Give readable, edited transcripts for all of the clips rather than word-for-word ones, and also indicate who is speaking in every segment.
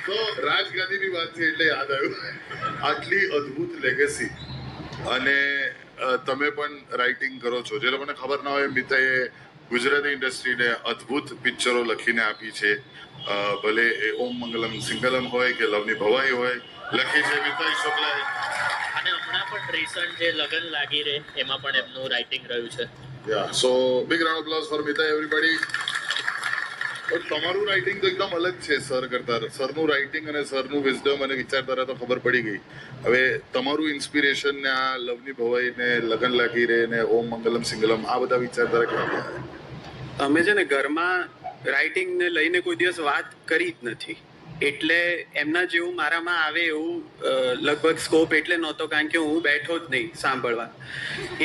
Speaker 1: તો રાજગાદીની વાત છે એટલે યાદ આવ્યું આટલી અદ્ભુત લેગેસી અને તમે પણ રાઇટિંગ કરો છો. જે લોકોને ખબર ના હોય, મિતાએ ગુજરાતી ઇન્ડસ્ટ્રીને અદ્ભુત પિક્ચરો લખીને આપી છે. ભલે એ ઓમ મંગલમ સિંગલમ હોય કે લવની ભવાઈ હોય, લખી છે મિતાઈ શુક્લાએ.
Speaker 2: અને હમણાં પણ રિસન્ટ જે લગન લાગી રે એમાં પણ એમનું રાઇટિંગ રહ્યું છે.
Speaker 1: Yeah so big round of applause for Mitai everybody. તમારું રાઇટિંગ તો એકદમ અલગ છે સર કરતા. સરનું રાઇટિંગ અને સરનું વિઝડમ અને વિચારધારા તો ખબર પડી ગઈ. હવે તમારું ઇન્સ્પિરેશન ને આ લવની ભવાઈ ને લગન લાગી રે ને ઓમ મંગલમ સિંગલમ આ બધા વિચારધારા ક્યાંથી આવ્યા?
Speaker 3: અમે છે ને ઘરમાં રાઇટિંગ ને લઈને કોઈ દિવસ વાત કરી જ નથી. એટલે એમના જેવું મારામાં આવે એવું લગભગ સ્કોપ એટલે નહોતો, કારણ કે હું બેઠો જ નહીં સાંભળવા.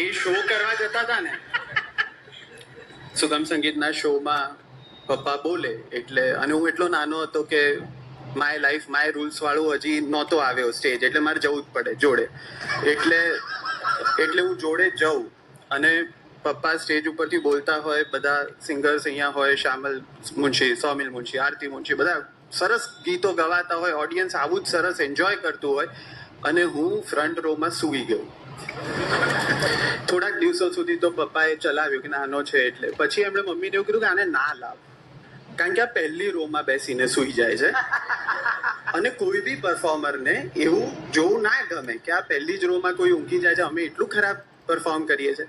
Speaker 3: એ શો કરવા જતા હતા ને, સુગમ સંગીતના શોમાં પપ્પા બોલે એટલે, અને હું એટલો નાનો હતો કે માય લાઈફ માય રૂલ્સ વાળું હજી નહોતો આવ્યો સ્ટેજ, એટલે મારે જવું જ પડે જોડે. એટલે હું જોડે જઉં અને પપ્પા સ્ટેજ ઉપરથી બોલતા હોય, બધા સિંગર્સ અહીંયા હોય, શામલ મુનશી, સોમિલ મુનશી, આરતી મુનશી, બધા સરસ ગીતો ગવાતા હોય, ઓડિયન્સ આવું જ સરસ એન્જોય કરતું હોય, અને હું ફ્રન્ટ રોમાં સૂઈ ગયો. થોડાક દિવસો સુધી તો પપ્પાએ ચલાવ્યું કે નાનો છે એટલે. પછી એમણે મમ્મીને એવું કીધું કે આને ના લાવ, કારણ કે આ પહેલી રોમાં બેસીને સૂઈ જાય છે. અને કોઈ બી પરફોર્મરને એવું જોવું ના ગમે કે આ પહેલી જ રોમાં કોઈ ઊંઘી જાય છે. અમે એટલું ખરાબ પરફોર્મ કરીએ છીએ.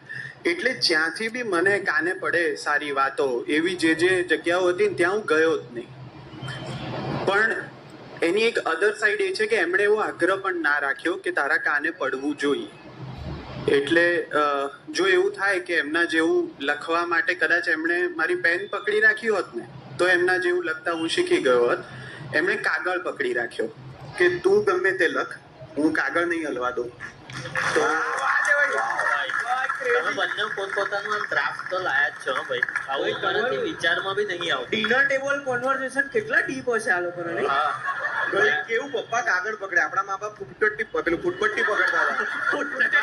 Speaker 3: એટલે જ્યાંથી બી મને કાને પડે સારી વાતો, એવી જે જગ્યાઓ હતી ને ત્યાં હું ગયો જ નહીં. પણ એની એક અધર સાઈડ એ છે કે એમણે એવો આગ્રહ પણ ના રાખ્યો કે તારા કાને પડવું જોઈએ. એટલે જો એવું થાય કે એમના જેવું લખવા માટે કદાચ એમણે મારી પેન પકડી રાખી હોત ને, તો એમના જેવું લખતા હું શીખી ગયો હોત. એમણે કાગળ પકડી રાખ્યો કે તું ગમે તે લખ, હું કાગળ નહીં હલવા દઉં. તો
Speaker 2: તમે બંને પોતપોતાનું આમ ડ્રાફ્ટ તો લાયા જ છો ભાઈ. આવું કોઈનાથી વિચારમાં બી નહીં આવતું.
Speaker 4: ડિનર ટેબલ કોન્વર્સેશન કેટલા ડીપ હશે આ લોકોને, નહીં?
Speaker 2: હા
Speaker 4: કેવું પપ્પા કાગળ પકડે, આપણા મા બાપ ફૂટપટ્ટી પેલું ફૂટપટ્ટી પકડતા હતા.